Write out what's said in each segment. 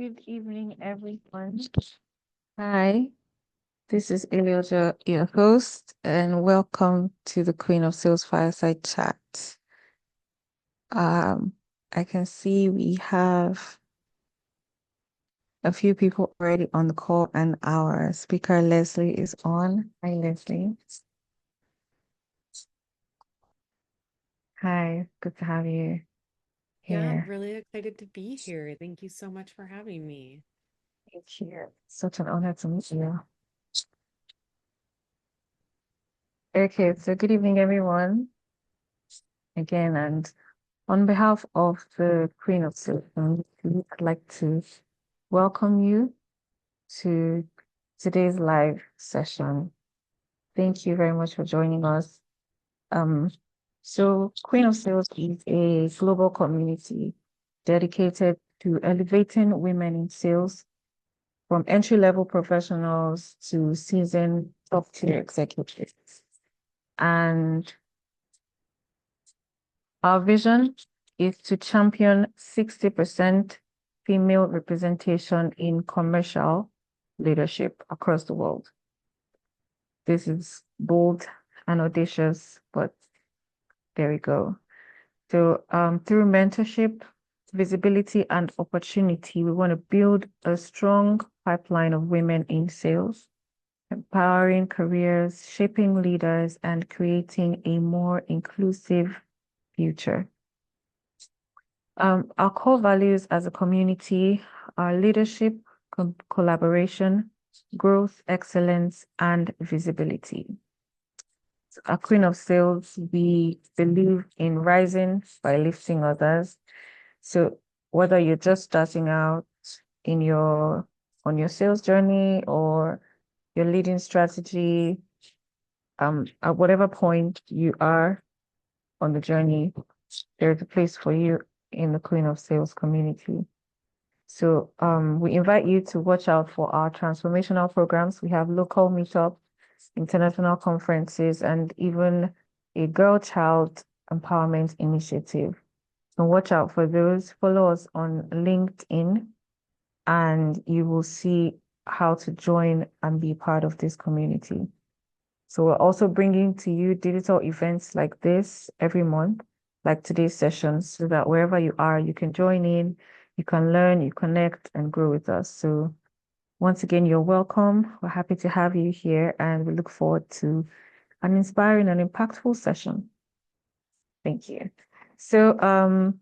Good evening, everyone. Hi, this is Eleojo, your host, and welcome to the Queen of Sales Fireside Chat. Um, I can see we have a few people already on the call, and our speaker Leslie is on. Hi, Leslie. Hi, good to have you Yeah, I'm here. really excited to be here. Thank you so much for having me. Thank you. Such an honor to meet you. Okay, so good evening, everyone. Again, and on behalf of the Queen of Solutions, I'd like to welcome you to today's live session. Thank you very much for joining us. Um, Queen of Sales is a global community dedicated to elevating women in sales from entry-level professionals to seasoned top-tier executives. And our vision is to champion 60% female representation in commercial leadership across the world. This is bold and audacious, but there we go. Through mentorship, visibility, and opportunity, we want to build a strong pipeline of women in sales, empowering careers, shaping leaders, and creating a more inclusive future. Our core values as a community are leadership, collaboration, growth, excellence, and visibility. A Queen of Sales, we believe in rising by lifting others. So whether you're just starting out in on your sales journey or your leading strategy, at whatever point you are on the journey, there's a place for you in the Queen of Sales community. So we invite you to watch out for our transformational programs. We have local meetups, international conferences, and even a girl-child empowerment initiative. So watch out for those. Follow us on LinkedIn, and you will see how to join and be part of this community. So we're also bringing to you digital events like this every month, like today's sessions, so that wherever you are, you can join in, you can learn, you connect, and grow with us. So once again, you're welcome. We're happy to have you here, and we look forward to an inspiring and impactful session. Thank you. So I'm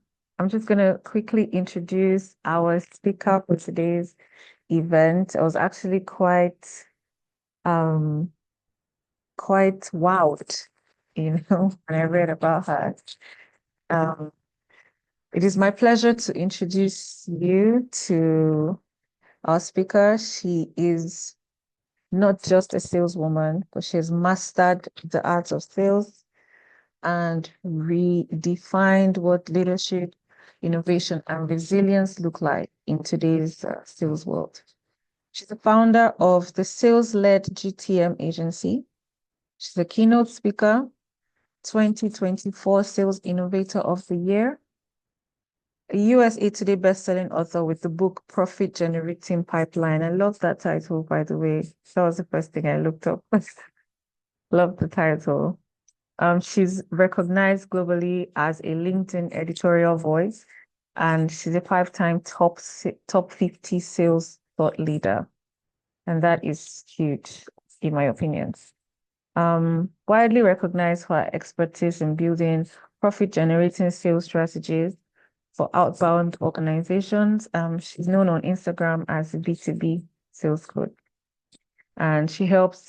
just going to quickly introduce our speaker for today's event. I was actually um, quite wowed, when I read about her. Um, it is my pleasure to introduce you to our speaker. She is not just a saleswoman, but she has mastered the art of sales and redefined what leadership, innovation, and resilience look like in today's sales world. She's the founder of the sales-led GTM agency. She's a keynote speaker, 2024 Sales Innovator of the Year, a USA Today bestselling author with the book Profit Generating Pipeline. I love that title, by the way. That was the first thing I looked up. Love the title. She's recognized globally as a LinkedIn editorial voice, and she's a five-time top 50 sales thought leader. And that is huge, in my opinion. Widely recognized for her expertise in building profit-generating sales strategies for outbound organizations. She's known on Instagram as the B2B Sales Coach, and she helps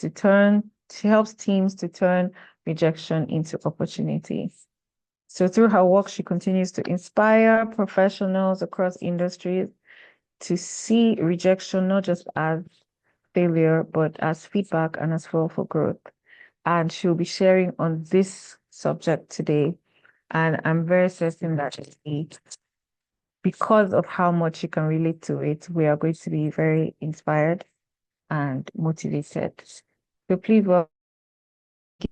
teams to turn rejection into opportunity. So through her work, she continues to inspire professionals across industries to see rejection not just as failure, but as feedback and as well for growth. And she'll be sharing on this subject today. And I'm very certain that because of how much you can relate to it, we are going to be very inspired and motivated. So please give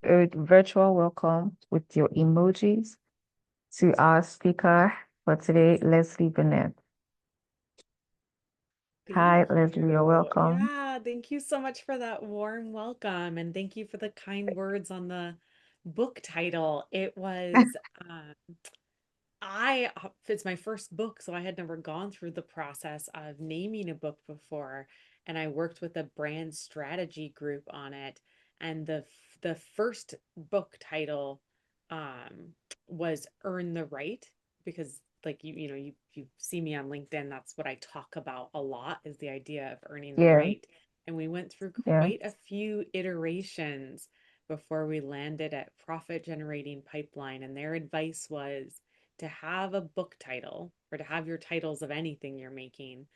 a virtual welcome with your emojis to our speaker for today, Leslie Venetz. Thank Hi, Leslie, you're you. welcome. Yeah, thank you so much for that warm welcome. And thank you for the kind words on the book title. It was it's my first book, so I had never gone through the process of naming a book before, and I worked with a brand strategy group on it. And the first book title um was Earn the Right, because like you see me on LinkedIn, that's what I talk about a lot, is the idea of earning the Yeah, right. And we went through yeah, quite a few iterations before we landed at profit generating pipeline, and their advice was to have a book title, or to have your titles of anything you're making,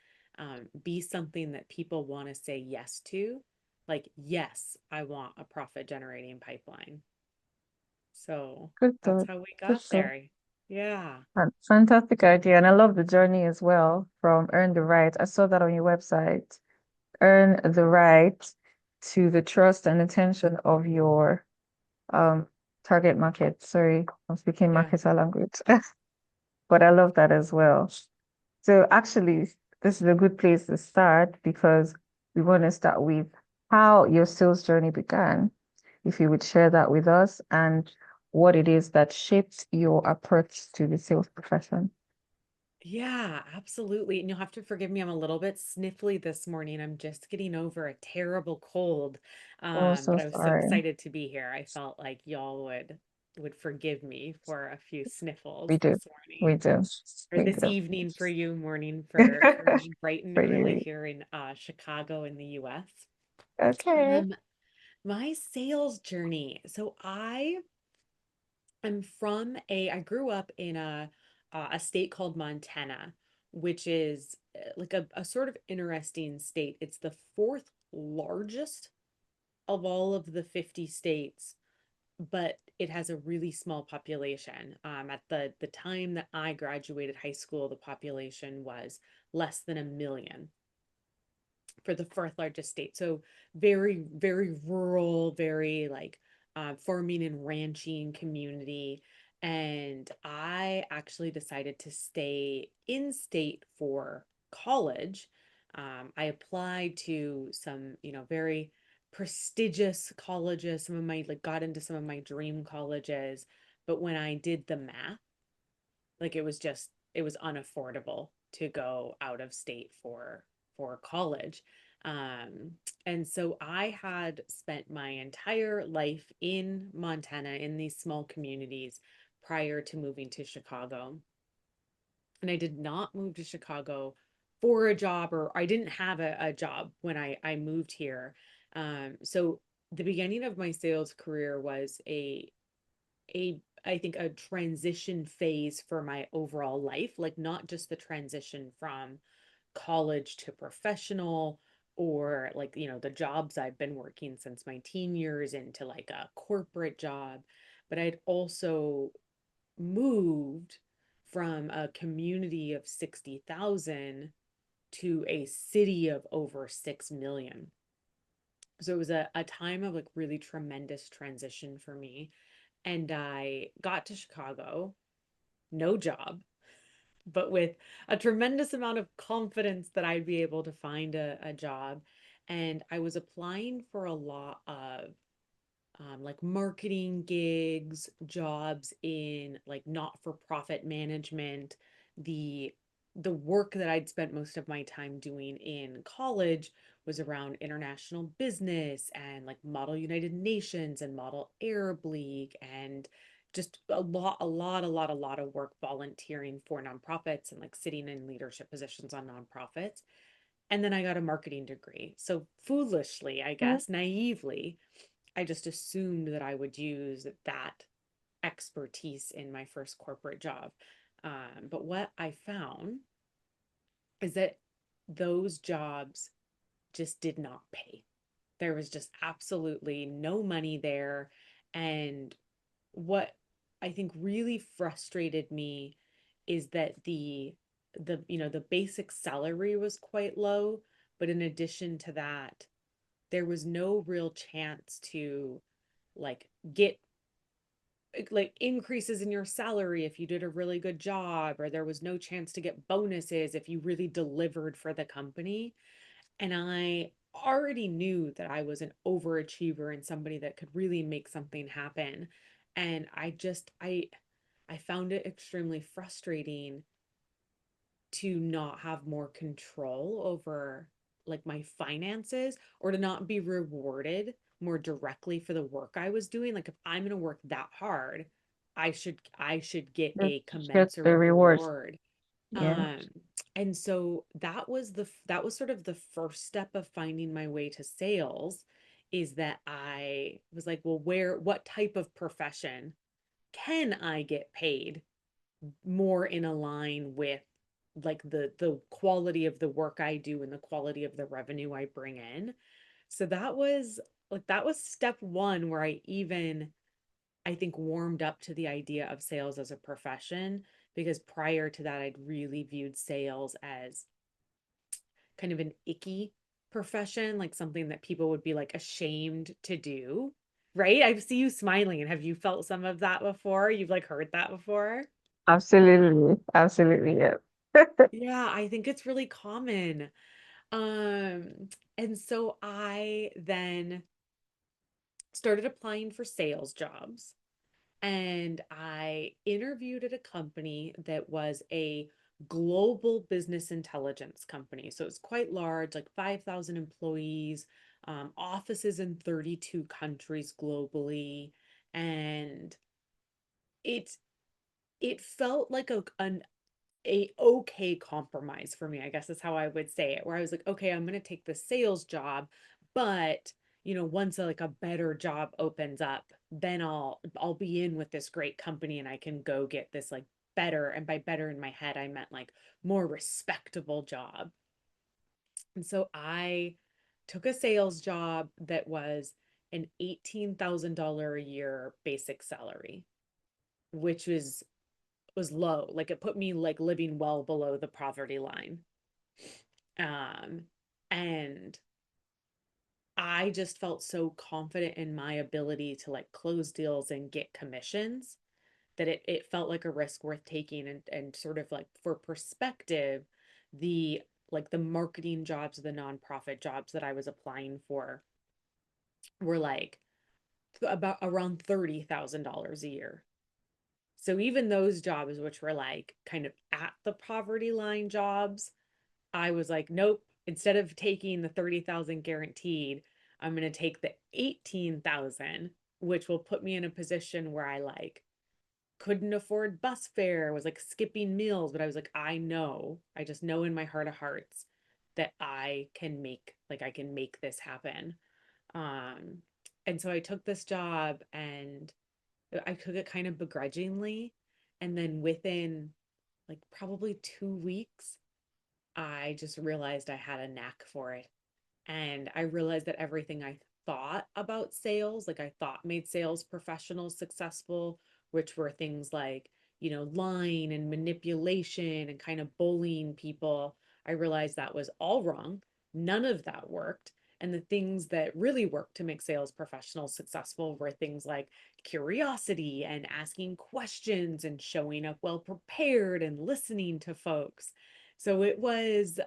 be something that people want to say yes to. Like, yes, I want a profit generating pipeline. So good that's thought. how we Good got thought. there. Yeah. Fantastic idea. And I love the journey as well from earn the right. I saw that on your website. Earn the right to the trust and attention of your um target market. Sorry, I'm speaking Yeah. marketer language. But I love that as well. So actually, this is a good place to start because we want to start with how your sales journey began. If you would share that with us and what it is that shaped your approach to the sales profession. Yeah, absolutely. And you'll have to forgive me, I'm a little bit sniffly this morning. I'm just getting over a terrible cold. Oh, so But I was so sorry. excited to be here. I felt like y'all would forgive me for a few We sniffles do. this We morning, do. or We this do. evening for you, morning for me, bright and For early you. here in Chicago in the US. Okay. Um, my sales journey. So I grew up in a state called Montana, which is like a sort of interesting state. It's the fourth largest of all of the 50 states, but it has a really small population. At the time that I graduated high school, the population was less than a million for the fourth largest state. So very, very rural, very like farming and ranching community. And I actually decided to stay in state for college. I applied to some, very prestigious colleges. Some of my, like, got into some of my dream colleges. But when I did the math, like it was unaffordable to go out of state for college. um and so I had spent my entire life in Montana in these small communities prior to moving to Chicago, and I did not move to Chicago for a job, or I didn't have a job when I moved here. So the beginning of my sales career was a I think a transition phase for my overall life, like not just the transition from college to professional, or like, the jobs I've been working since my teen years into like a corporate job, but I'd also moved from a community of 60,000 to a city of over 6 million. So it was a time of like really tremendous transition for me. And I got to Chicago, no job, but with a tremendous amount of confidence that I'd be able to find a job. And I was applying for a lot of like marketing gigs, jobs in like not-for-profit management. The work that I'd spent most of my time doing in college was around international business and like Model United Nations and Model Arab League, and just a lot of work volunteering for nonprofits and like sitting in leadership positions on nonprofits. And then I got a marketing degree. So foolishly, I Mm. guess, naively, I just assumed that I would use that expertise in my first corporate job. But what I found is that those jobs just did not pay. There was just absolutely no money there. And what I think really frustrated me is that the basic salary was quite low, but in addition to that, there was no real chance to like get like increases in your salary if you did a really good job, or there was no chance to get bonuses if you really delivered for the company. And I already knew that I was an overachiever and somebody that could really make something happen. And I found it extremely frustrating to not have more control over like my finances, or to not be rewarded more directly for the work I was doing. Like if I'm going to work that hard, I should get Just a get the commensurate rewards. reward. Yeah. Um, and so that was sort of the first step of finding my way to sales, is that I was like, well, what type of profession can I get paid more in a line with like the quality of the work I do and the quality of the revenue I bring in. So that was step one, where I think warmed up to the idea of sales as a profession, because prior to that I'd really viewed sales as kind of an icky profession, like something that people would be like ashamed to do. Right? I see you smiling. And have you felt some of that before? You've like heard that before? Absolutely. Absolutely. Yeah. Yeah, I think it's really common. And so I then started applying for sales jobs, and I interviewed at a company that was a global business intelligence company. So it's quite large, like 5,000 employees, offices in 32 countries globally. And it it felt like a okay compromise for me, I guess is how I would say it, where I was like, okay, I'm going to take the sales job, but once like a better job opens up, then I'll be in with this great company and I can go get this like better, and by better in my head I meant like more respectable job. And so I took a sales job that was an $18,000 a year basic salary, which was low. Like it put me like living well below the poverty line. Um, and I just felt so confident in my ability to like close deals and get commissions, that it felt like a risk worth taking. And sort of like for perspective, the the marketing jobs, the nonprofit jobs that I was applying for were like about around $30,000 a year. So even those jobs, which were like kind of at the poverty line jobs, I was like, nope, instead of taking the 30,000 guaranteed, I'm going to take the 18,000, which will put me in a position where I like couldn't afford bus fare, was like skipping meals, but I was like, I just know in my heart of hearts that I can make this happen. Um, and so I took this job, and I took it kind of begrudgingly. And then within like probably 2 weeks, I just realized I had a knack for it. And I realized that everything I thought about sales, like I thought made sales professionals successful, which were things like, lying and manipulation and kind of bullying people, I realized that was all wrong. None of that worked. And the things that really worked to make sales professionals successful were things like curiosity and asking questions and showing up well prepared and listening to folks. So it was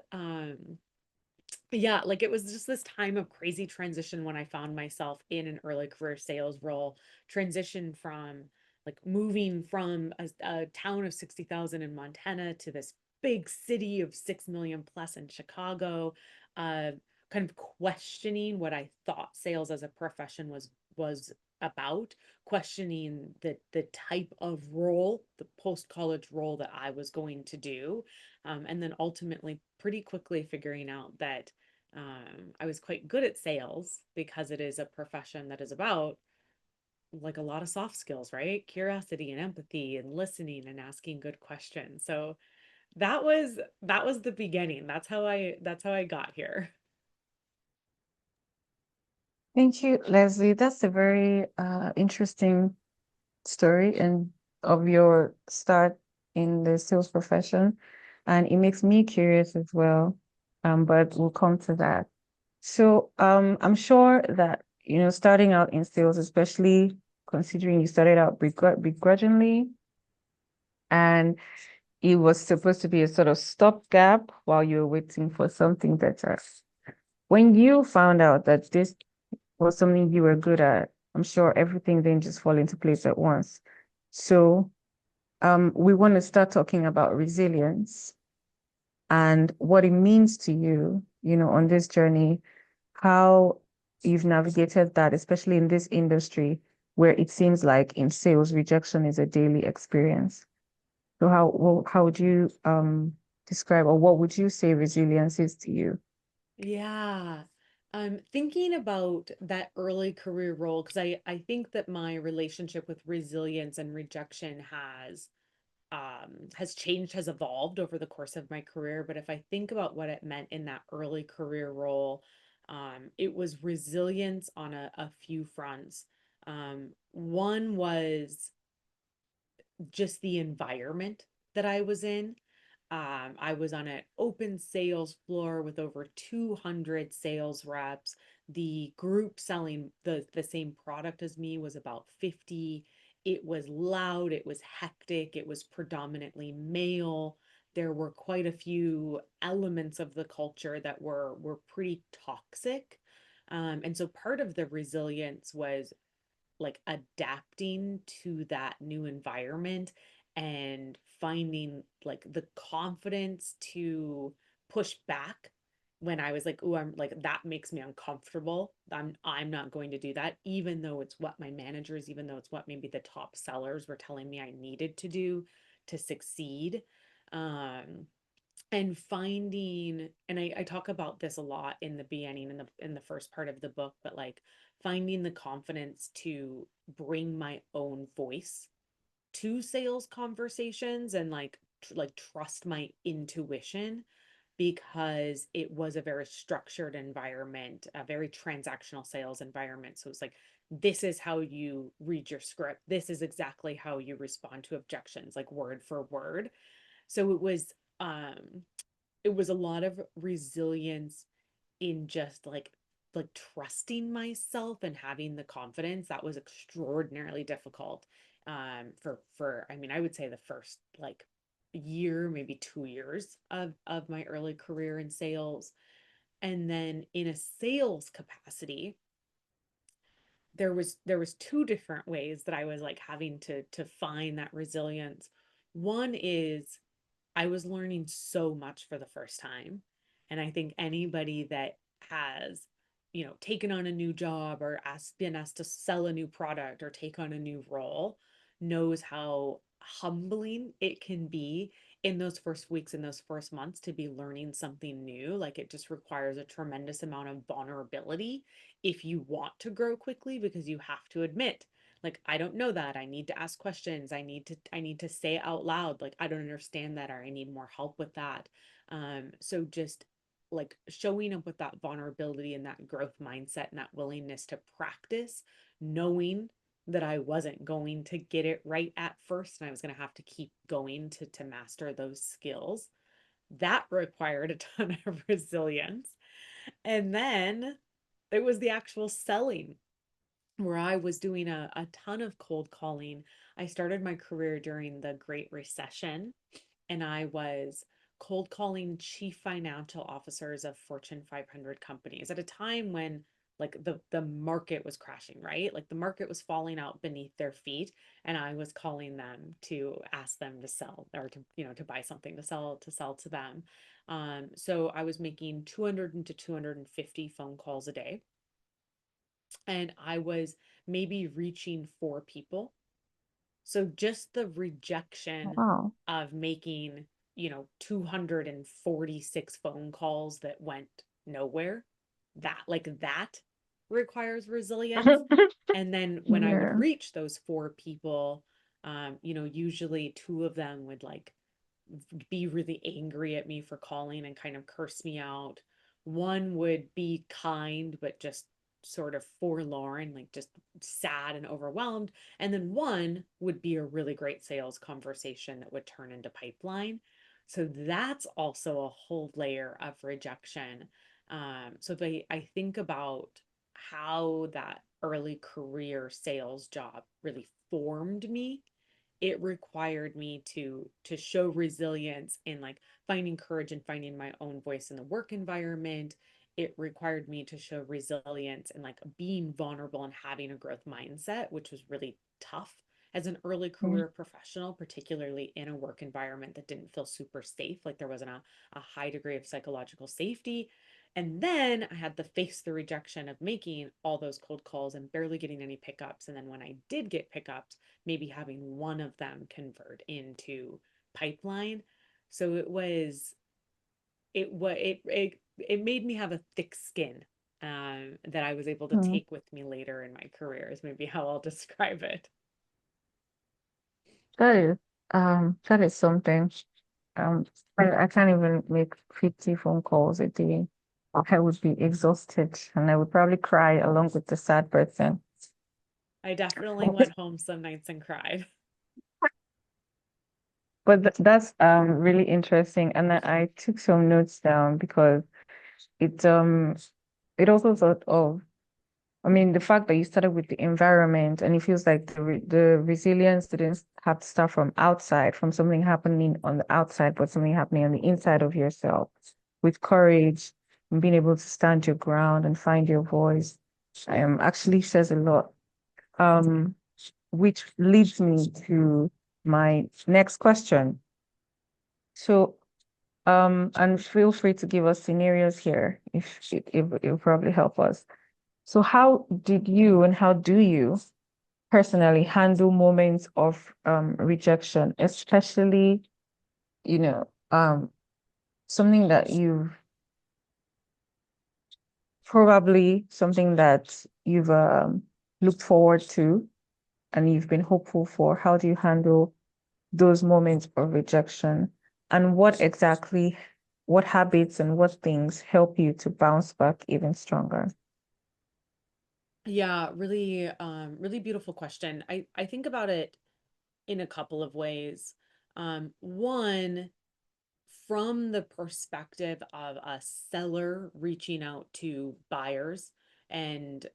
yeah, like it was just this time of crazy transition when I found myself in an early career sales role, transition from like moving from a town of 60,000 in Montana to this big city of 6 million plus in Chicago, uh, kind of questioning what I thought sales as a profession was about, questioning the type of role, the post-college role that I was going to do, and then ultimately pretty quickly figuring out that I was quite good at sales, because it is a profession that is about like a lot of soft skills, right? Curiosity and empathy and listening and asking good questions. So that was the beginning. That's how I got here. Thank you, Leslie. That's a very interesting story and of your start in the sales profession. And it makes me curious as well. But we'll come to that. So I'm sure that, starting out in sales, especially considering you started out begrudgingly, and it was supposed to be a sort of stopgap while you were waiting for something better. When you found out that this was something you were good at, I'm sure everything then just fall into place at once. So, we want to start talking about resilience and what it means to you, on this journey, how you've navigated that, especially in this industry where it seems like in sales, rejection is a daily experience. So how would you describe, or what would you say resilience is to you? Yeah. Thinking about that early career role, because I think that my relationship with resilience and rejection has changed, has evolved over the course of my career. But if I think about what it meant in that early career role, it was resilience on a few fronts. One was just the environment that I was in. I was on an open sales floor with over 200 sales reps. The group selling the same product as me was about 50. It was loud, it was hectic, it was predominantly male. There were quite a few elements of the culture that were pretty toxic. And so part of the resilience was like adapting to that new environment and finding like the confidence to push back when I was like, oh, I'm like, that makes me uncomfortable. I'm not going to do that, even though it's what my managers, even though it's what maybe the top sellers were telling me I needed to do to succeed. Um, and finding, and I talk about this a lot in the beginning, in the first part of the book, but like finding the confidence to bring my own voice to sales conversations and like trust my intuition, because it was a very structured environment, a very transactional sales environment. So it's like, this is how you read your script, this is exactly how you respond to objections, like word for word. So um it was a lot of resilience in just like trusting myself and having the confidence that was extraordinarily difficult, for I mean, I would say the first like year, maybe 2 years of my early career in sales. And then in a sales capacity, there was two different ways that I was like having to find that resilience. One is I was learning so much for the first time. And I think anybody that has, taken on a new job or been asked to sell a new product or take on a new role knows how humbling it can be in those first weeks, in those first months, to be learning something new. Like it just requires a tremendous amount of vulnerability if you want to grow quickly, because you have to admit, like, I don't know that, I need to ask questions, I need to say it out loud, like I don't understand that, or I need more help with that. So just like showing up with that vulnerability and that growth mindset and that willingness to practice, knowing that I wasn't going to get it right at first and I was going to have to keep going to master those skills, that required a ton of resilience. And then it was the actual selling, where I was doing a ton of cold calling. I started my career during the Great Recession, and I was cold calling chief financial officers of Fortune 500 companies at a time when like the market was crashing, right? Like the market was falling out beneath their feet, and I was calling them to ask them to sell, or to buy something to sell to them. So I was making 200 to 250 phone calls a day, and I was maybe reaching four people. So just the rejection Wow. of making, 246 phone calls that went nowhere, that requires resilience. And then when I would Yeah. reach those four people, usually two of them would like be really angry at me for calling and kind of curse me out. One would be kind, but just sort of forlorn, like just sad and overwhelmed. And then one would be a really great sales conversation that would turn into pipeline. So that's also a whole layer of rejection. So if I think about how that early career sales job really formed me. It required me to show resilience in like finding courage and finding my own voice in the work environment. It required me to show resilience and like being vulnerable and having a growth mindset, which was really tough as an early Mm. career professional, particularly in a work environment that didn't feel super safe. Like there wasn't a high degree of psychological safety. And then I had to face the rejection of making all those cold calls and barely getting any pickups. And then when I did get pickups, maybe having one of them convert into pipeline. So it made me have a thick skin that I was able to Mm. take with me later in my career is maybe how I'll describe it. That is that is something. Um, I can't even make 50 phone calls a day. I would be exhausted and I would probably cry along with the sad person. I definitely went home some nights and cried. But that's really interesting. And I took some notes down because it it also sort of, I mean, the fact that you started with the environment and it feels like the resilience didn't have to start from outside, from something happening on the outside, but something happening on the inside of yourself with courage and being able to stand your ground and find your voice. Actually says a lot. Um, which leads me to my next question. So, and feel free to give us scenarios here if it probably help us. So how did you and how do you personally handle moments of rejection, especially, you know, something that you've probably something that you've looked forward to and you've been hopeful for? How do you handle those moments of rejection? And what habits and what things help you to bounce back even stronger? Yeah, really, really beautiful question. I think about it in a couple of ways. One, from the perspective of a seller reaching out to buyers and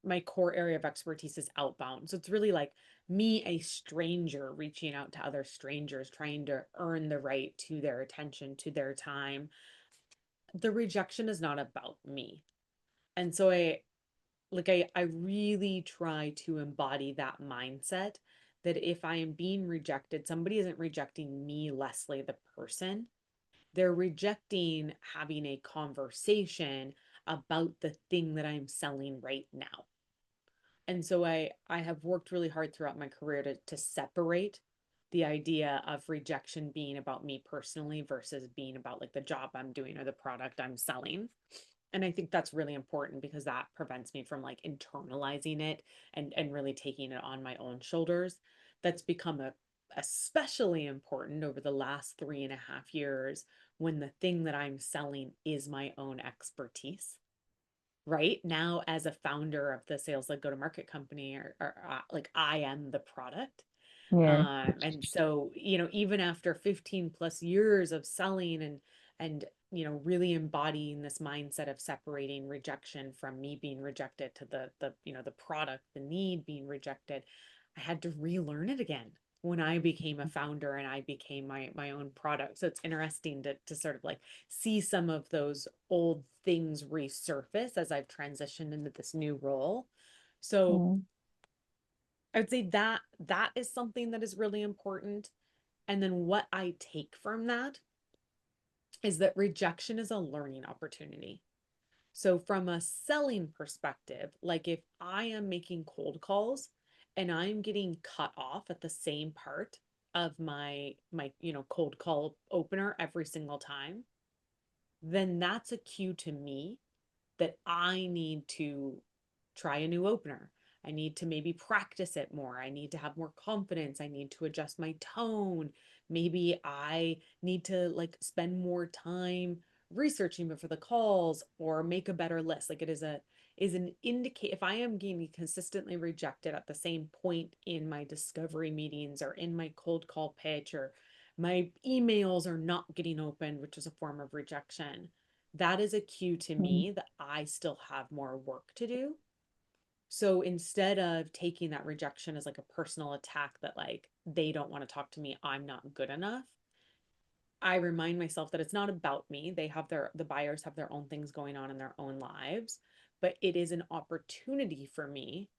my core area of expertise is outbound, so it's really like me, a stranger, reaching out to other strangers trying to earn the right to their attention, to their time. The rejection is not about me, and so I really try to embody that mindset that if I am being rejected, somebody isn't rejecting me, Leslie, the person. They're rejecting having a conversation about the thing that I'm selling right now. And so I have worked really hard throughout my career to separate the idea of rejection being about me personally versus being about like the job I'm doing or the product I'm selling. And I think that's really important because that prevents me from like internalizing it and really taking it on my own shoulders. That's become especially important over the last 3.5 years when the thing that I'm selling is my own expertise. Right now, as a founder of the sales led go to market company, or like I am the product. Yeah. And so, even after 15 plus years of selling and really embodying this mindset of separating rejection from me being rejected to the product, the need being rejected, I had to relearn it again when I became a founder and I became my own product. So it's interesting to sort of like see some of those old things resurface as I've transitioned into this new role. So Mm. I would say that is something that is really important. And then what I take from that is that rejection is a learning opportunity. So from a selling perspective, like if I am making cold calls and I'm getting cut off at the same part of my cold call opener every single time, then that's a cue to me that I need to try a new opener. I need to maybe practice it more. I need to have more confidence. I need to adjust my tone. Maybe I need to like spend more time researching before the calls or make a better list. Like it is an indicate if I am getting consistently rejected at the same point in my discovery meetings or in my cold call pitch or my emails are not getting opened, which is a form of rejection, that is a cue to Mm. me that I still have more work to do. So instead of taking that rejection as like a personal attack that like they don't want to talk to me, I'm not good enough, I remind myself that it's not about me. They have the buyers have their own things going on in their own lives, but it is an opportunity for me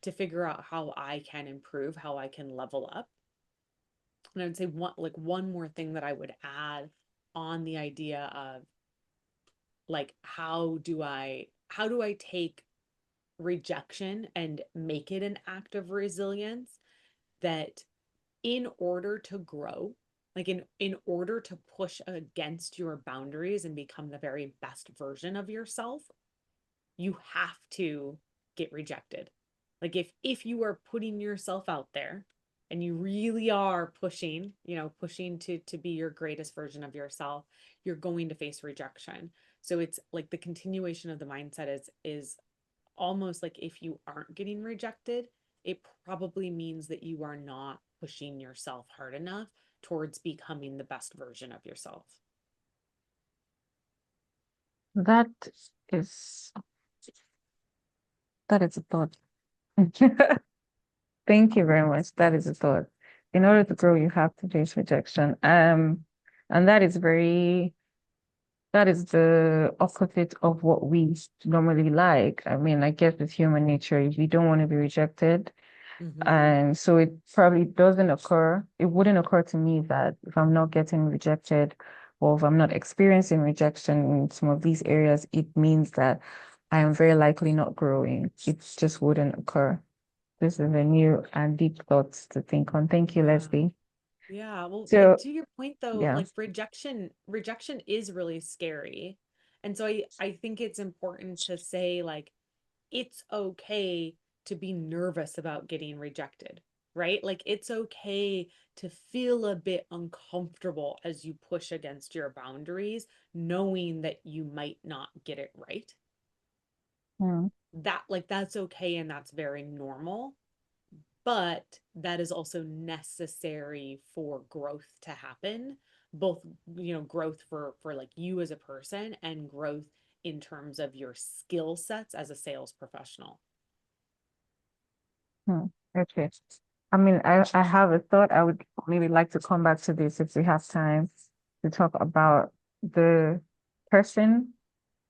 to figure out how I can improve, how I can level up. And I would say one more thing that I would add on the idea of like how do I take rejection and make it an act of resilience, that in order to grow, like in order to push against your boundaries and become the very best version of yourself, you have to get rejected. Like if you are putting yourself out there and you really are pushing, pushing to be your greatest version of yourself, you're going to face rejection. So it's like the continuation of the mindset is almost like if you aren't getting rejected, it probably means that you are not pushing yourself hard enough towards becoming the best version of yourself. That is that is a thought. Thank you very much. That is a thought. In order to grow, you have to face rejection. And that is the opposite of what we normally like. I mean, I guess it's human nature. We don't want to be rejected. Mm-hmm. And so it probably doesn't occur. It wouldn't occur to me that if I'm not getting rejected or if I'm not experiencing rejection in some of these areas, it means that I am very likely not growing. It just wouldn't occur. This is a new and deep thoughts to think on. Thank you, Yeah. Leslie. Yeah. Well, and So, to your point though, yeah. like rejection is really scary. And so I think it's important to say like it's okay to be nervous about getting rejected, right? Like it's okay to feel a bit uncomfortable as you push against your boundaries, knowing that you might not get it right. Mm, That's okay and that's very normal, but that is also necessary for growth to happen, both growth for like you as a person and growth in terms of your skill sets as a sales professional. okay. I mean, I have a thought. I would maybe like to come back to this if we have time to talk about the person,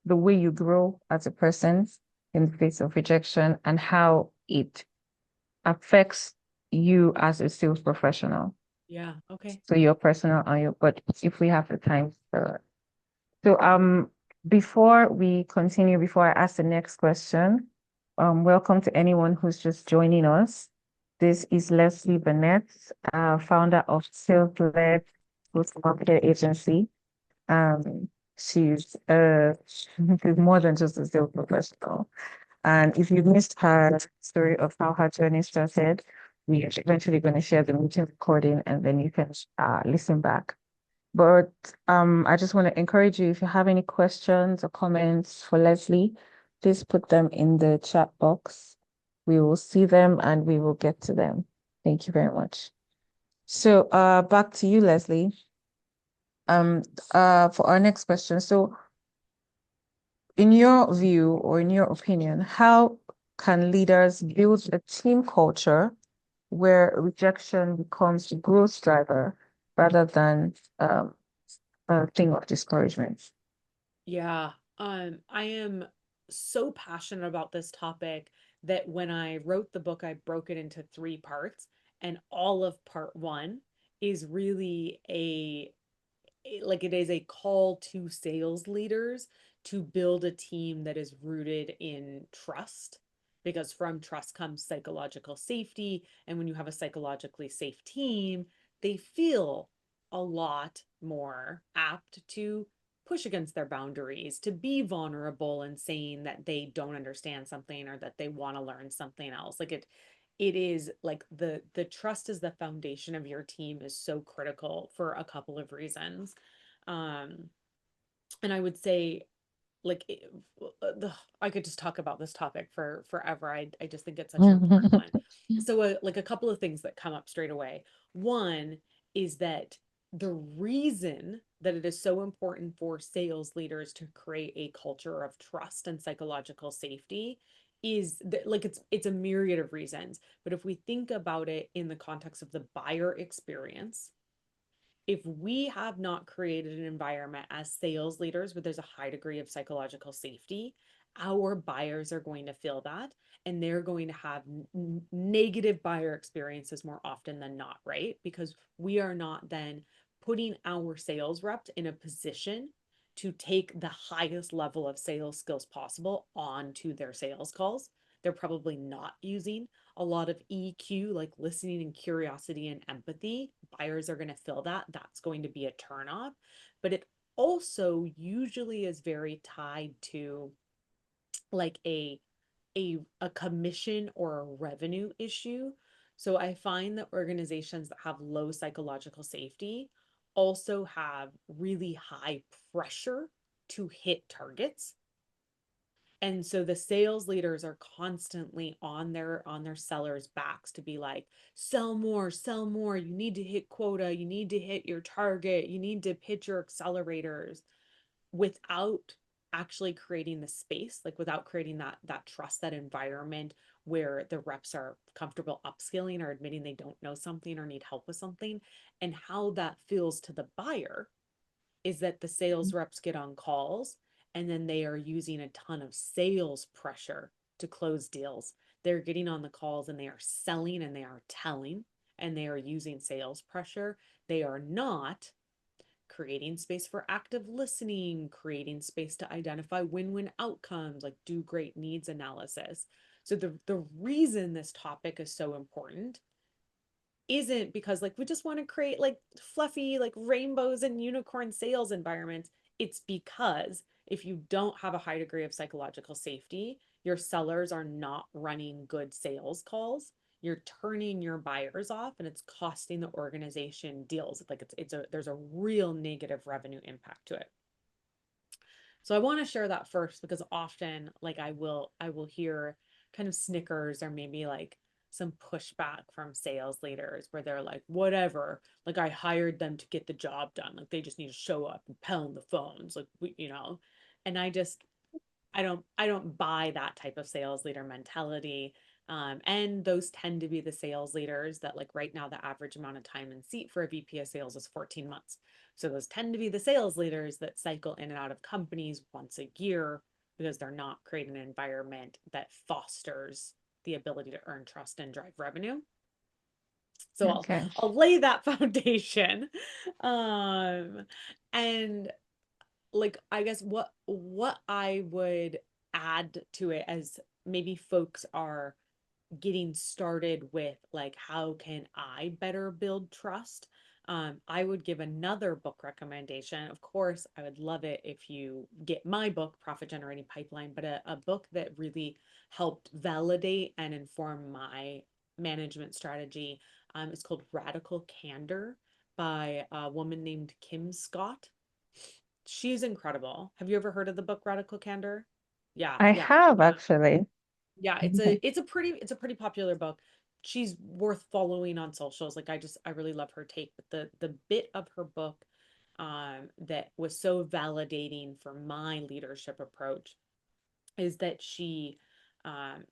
the way you grow as a person in the face of rejection and how it affects you as a sales professional. Yeah, okay. So your personal and your, but if we have the time for so before we continue, before I ask the next question, welcome to anyone who's just joining us. This is Leslie Venetz, founder of Sales-Led Market Agency. Um, she's more than just a sales professional. And if you missed her story of how her journey started, we're eventually going to share the meeting recording and then you can listen back. But I just want to encourage you, if you have any questions or comments for Leslie, please put them in the chat box. We will see them and we will get to them. Thank you very much. So back to you, Leslie. For our next question. So in your view or in your opinion, how can leaders build a team culture where rejection becomes a growth driver rather than a thing of discouragement? Yeah. I am so passionate about this topic that when I wrote the book, I broke it into three parts, and all of part one is really like it is a call to sales leaders to build a team that is rooted in trust, because from trust comes psychological safety, and when you have a psychologically safe team, they feel a lot more apt to push against their boundaries, to be vulnerable and saying that they don't understand something or that they want to learn something else. Like it is like the trust is the foundation of your team is so critical for a couple of reasons. um and I would say like I could just talk about this topic for forever. I just think it's such an important one. So like a couple of things that come up straight away. One is that the reason that it is so important for sales leaders to create a culture of trust and psychological safety is that, like, it's a myriad of reasons, but if we think about it in the context of the buyer experience, if we have not created an environment as sales leaders where there's a high degree of psychological safety, our buyers are going to feel that, and they're going to have negative buyer experiences more often than not, right? Because we are not then putting our sales reps in a position to take the highest level of sales skills possible onto their sales calls. They're probably not using a lot of EQ, like listening and curiosity and empathy. Buyers are going to feel that. That's going to be a turnoff. But it also usually is very tied to like a commission or a revenue issue. So I find that organizations that have low psychological safety also have really high pressure to hit targets, and so the sales leaders are constantly on their sellers backs to be like, sell more, sell more, you need to hit quota, you need to hit your target, you need to pitch your accelerators, without actually creating the space, like without creating that trust, that environment where the reps are comfortable upskilling or admitting they don't know something or need help with something. And how that feels to the buyer is that the sales reps get on calls and then they are using a ton of sales pressure to close deals. They're getting on the calls and they are selling and they are telling and they are using sales pressure. They are not creating space for active listening, creating space to identify win-win outcomes, like do great needs analysis. So the reason this topic is so important isn't because like we just want to create like fluffy like rainbows and unicorn sales environments. It's because if you don't have a high degree of psychological safety, your sellers are not running good sales calls. You're turning your buyers off and it's costing the organization deals. Like it's a there's a real negative revenue impact to it. So I want to share that first because often like I will hear kind of snickers or maybe like some pushback from sales leaders where they're like, whatever, like I hired them to get the job done. Like they just need to show up and pound the phones. Like we. And I don't buy that type of sales leader mentality. And those tend to be the sales leaders that, like, right now, the average amount of time in seat for a VP of sales is 14 months. So those tend to be the sales leaders that cycle in and out of companies once a year because they're not creating an environment that fosters the ability to earn trust and drive revenue. So I'll Okay. I'll lay that foundation. Um, and like I guess what I would add to it as maybe folks are getting started with like how can I better build trust, I would give another book recommendation. Of course, I would love it if you get my book, Profit Generating Pipeline, but a book that really helped validate and inform my management strategy. It's called Radical Candor by a woman named Kim Scott. She's incredible. Have you ever heard of the book Radical Candor? Yeah, I yeah. have actually. Yeah, it's a pretty popular book. She's worth following on socials. Like I really love her take. But the bit of her book that was so validating for my leadership approach is that she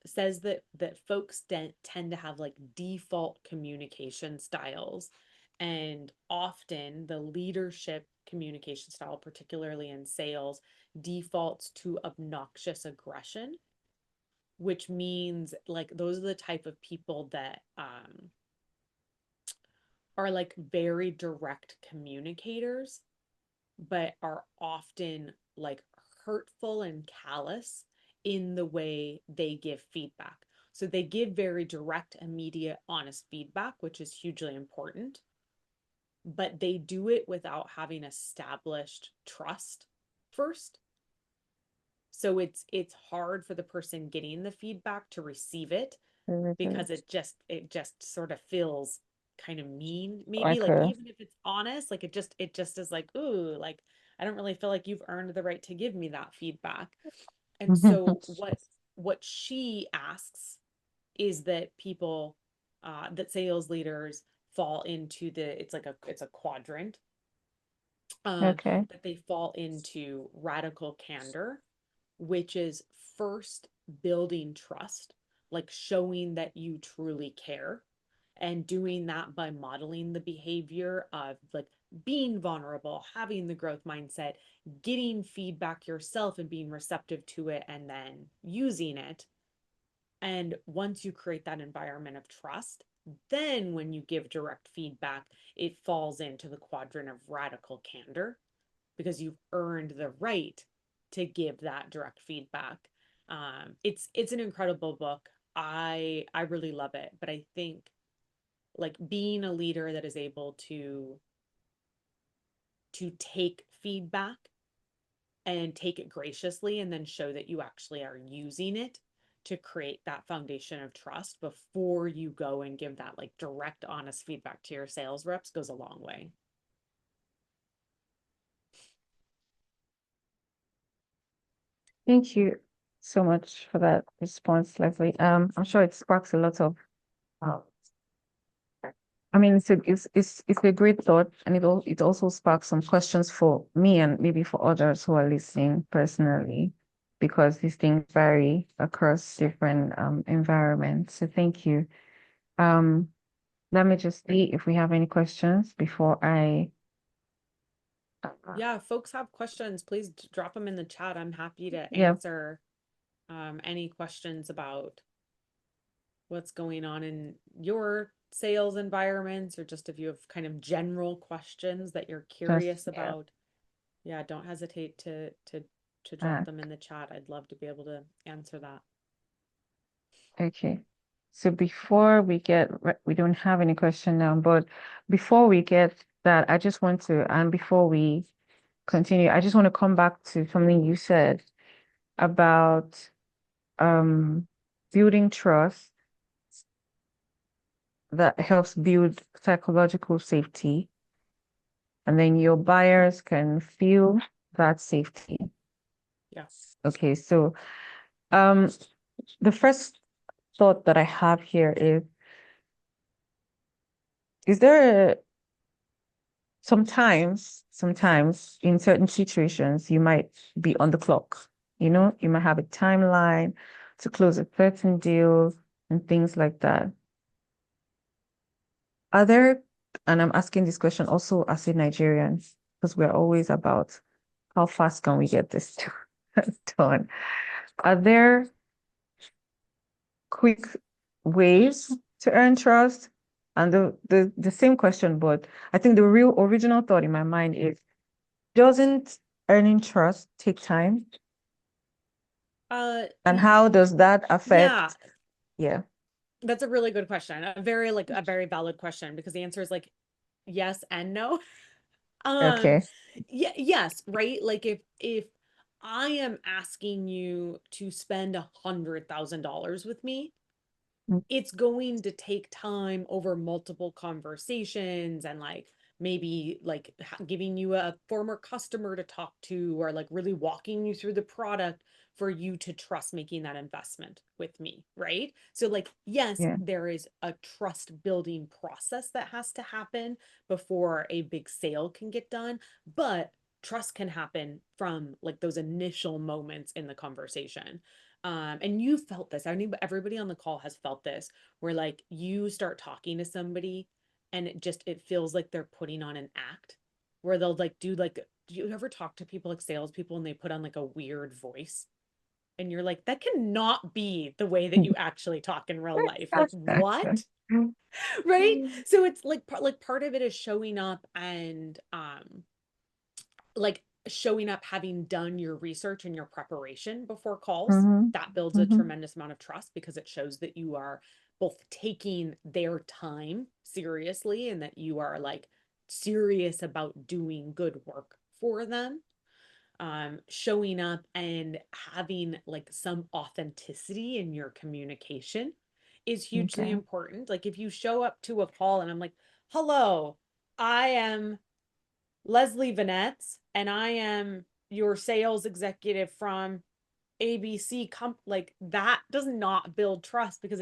says that folks tend to have like default communication styles, and often the leadership communication style, particularly in sales, defaults to obnoxious aggression, which means like those are the type of people that are like very direct communicators, but are often like hurtful and callous in the way they give feedback. So they give very direct, immediate, honest feedback, which is hugely important, but they do it without having established trust first. So it's hard for the person getting the feedback to receive it because it just sort of feels kind of mean, maybe, like Okay. even if it's honest, like it just is like, ooh, like I don't really feel like you've earned the right to give me that feedback. And so what she asks is that people that sales leaders fall into it's a quadrant. Okay. that they fall into radical candor, which is first building trust, like showing that you truly care, and doing that by modeling the behavior of like being vulnerable, having the growth mindset, getting feedback yourself and being receptive to it, and then using it. And once you create that environment of trust, then when you give direct feedback, it falls into the quadrant of radical candor because you've earned the right to give that direct feedback. It's an incredible book. I really love it, but I think like being a leader that is able to take feedback and take it graciously and then show that you actually are using it to create that foundation of trust before you go and give that like direct honest feedback to your sales reps goes a long way. Thank you so much for that response, Leslie. I'm sure it sparks a lot of, uh, I mean, it's a great thought, and it also sparks some questions for me and maybe for others who are listening personally, because these things vary across different environments. So thank you. Um, Let me just see if we have any questions before I. Yeah, if folks have questions, please drop them in the chat. I'm happy to Yeah, answer any questions about what's going on in your sales environments, or just if you have kind of general questions that you're just curious yeah. about. Yeah, don't hesitate to drop Uh, them in the chat. I'd love to be able to answer that. okay. So before we get, we don't have any question now, but before we get that, I just want to, and before we continue, I just want to come back to something you said about um building trust that helps build psychological safety, and then your buyers can feel that safety. Yeah. Okay, so um the first thought that I have here is there a, sometimes in certain situations you might be on the clock, you might have a timeline to close a certain deal and things like that. Are there, and I'm asking this question also as a Nigerian, because we're always about how fast can we get this done. Are there quick ways to earn trust? And the same question, but I think the real original thought in my mind is, doesn't earning trust take time? Uh, And how does that yeah, affect? Yeah. that's a really good question. A very valid question, because the answer is like yes and no. Um, Okay. yeah, yes, right? Like if I am asking you to spend $100,000 with me, Mm, it's going to take time over multiple conversations, and like maybe like giving you a former customer to talk to, or like really walking you through the product for you to trust making that investment with me, right? So like yes, yeah. there is a trust building process that has to happen before a big sale can get done, but trust can happen from like those initial moments in the conversation. And you felt this. I mean, everybody on the call has felt this, where like you start talking to somebody and it feels like they're putting on an act, where they'll like do you ever talk to people like salespeople and they put on like a weird voice? And you're like, that cannot be the way that you actually talk in real life. Like, what? Right? So it's like part of it is showing up and like showing up having done your research and your preparation before calls. Mm-hmm. That builds a Mm-hmm. tremendous amount of trust, because it shows that you are both taking their time seriously and that you are like serious about doing good work for them. Showing up and having like some authenticity in your communication is hugely Okay. important. Like if you show up to a call and I'm like, hello, I am Leslie Venetz, and I am your sales executive from ABC like that does not build trust, because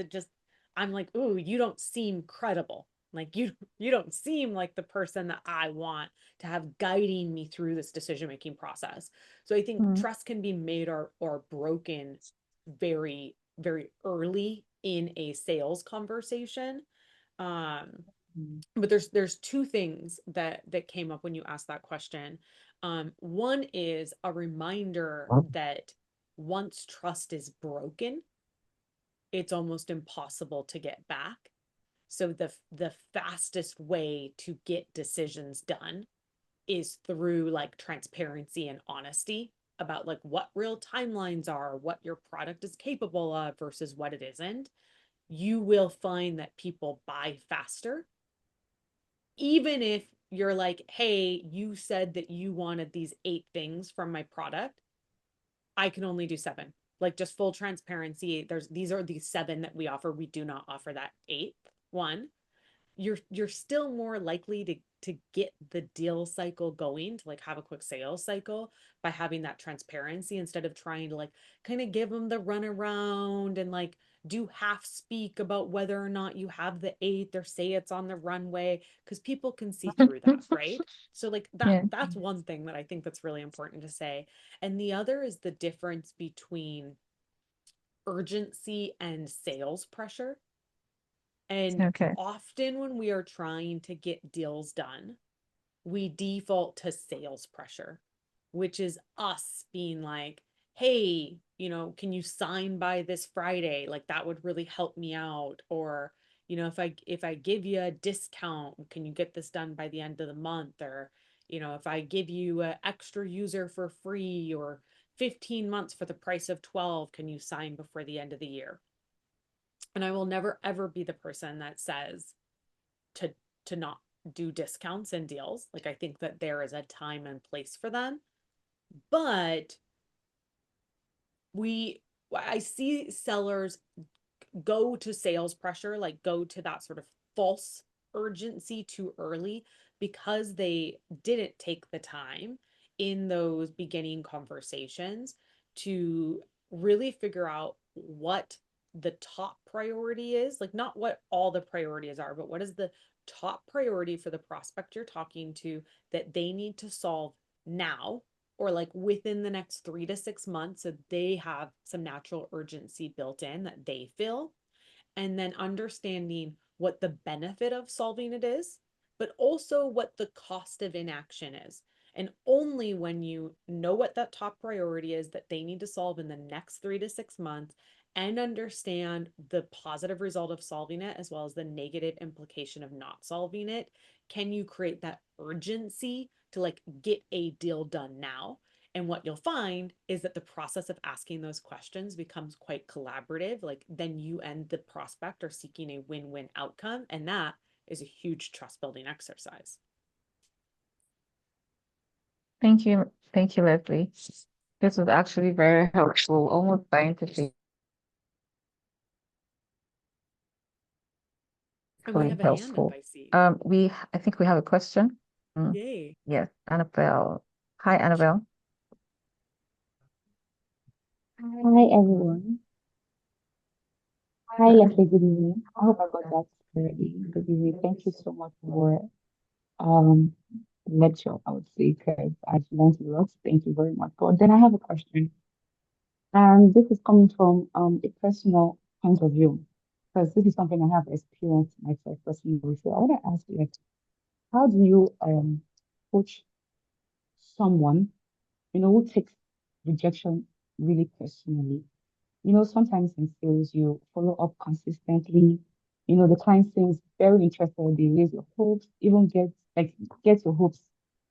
I'm like, ooh, you don't seem credible. Like you don't seem like the person that I want to have guiding me through this decision making process. So I think Mm. trust can be made or broken very very early in a sales conversation. Um, Mm. but there's two things that came up when you asked that question. One is a reminder that once trust is broken, it's almost impossible to get back. So the fastest way to get decisions done is through like transparency and honesty about like what real timelines are, what your product is capable of versus what it isn't. You will find that people buy faster, even if you're like, hey, you said that you wanted these 8 things from my product. I can only do 7. Like just full transparency. These are the 7 that we offer. We do not offer that 8th one. You're still more likely to get the deal cycle going, to like have a quick sales cycle by having that transparency instead of trying to like kind of give them the run around and like do half speak about whether or not you have the 8th or say it's on the runway, because people can see through that, right? So like Yeah. that's one thing that I think that's really important to say. And the other is the difference between urgency and sales pressure. And Okay. often when we are trying to get deals done, we default to sales pressure, which is us being like, hey, can you sign by this Friday? Like that would really help me out. Or, if I give you a discount, can you get this done by the end of the month? Or, if I give you an extra user for free or 15 months for the price of 12, can you sign before the end of the year? And I will never ever be the person that says to not do discounts and deals. Like I think that there is a time and place for them. But we I see sellers go to sales pressure, like go to that sort of false urgency too early because they didn't take the time in those beginning conversations to really figure out what the top priority is. Like, not what all the priorities are, but what is the top priority for the prospect you're talking to that they need to solve now, or like within the next 3 to 6 months, so they have some natural urgency built in that they feel. And then understanding what the benefit of solving it is, but also what the cost of inaction is. And only when you know what that top priority is that they need to solve in the next 3 to 6 months and understand the positive result of solving it, as well as the negative implication of not solving it, can you create that urgency to like get a deal done now. And what you'll find is that the process of asking those questions becomes quite collaborative. Like then you and the prospect are seeking a win-win outcome. And that is a huge trust building exercise. Thank you. Thank you, Leslie. This was actually very helpful, almost scientifically And we have a hand up, helpful. I see. I think we have a question. Mm, Yay. yes, Annabelle. Hi, Annabelle. Hi everyone. Hi Leslie, good evening. I hope I got that correctly. Good evening. Thank you so much for um lecture, I would say, because I've learned a lot. Thank you very much. But then I have a question. And this is coming from a personal point of view, because this is something I have experienced myself personally. So I want to ask you, like, how do you coach someone, who takes rejection really personally? Sometimes in sales, you follow up consistently. The client seems very interested. They raise your hopes, even get your hopes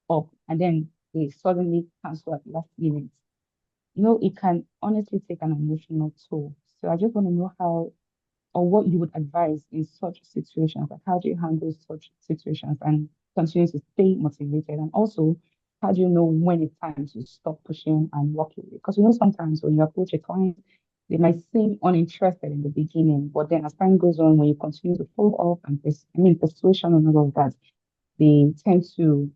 up, and then they suddenly cancel at the last minute. It can honestly take an emotional toll. So I just want to know how or what you would advise in such situations. Like, how do you handle such situations and continue to stay motivated? And also, how do you know when it's time to stop pushing and walk away? Because sometimes when you approach a client, they might seem uninterested in the beginning, but then as time goes on, when you continue to follow up and persuasion and all of that, they tend to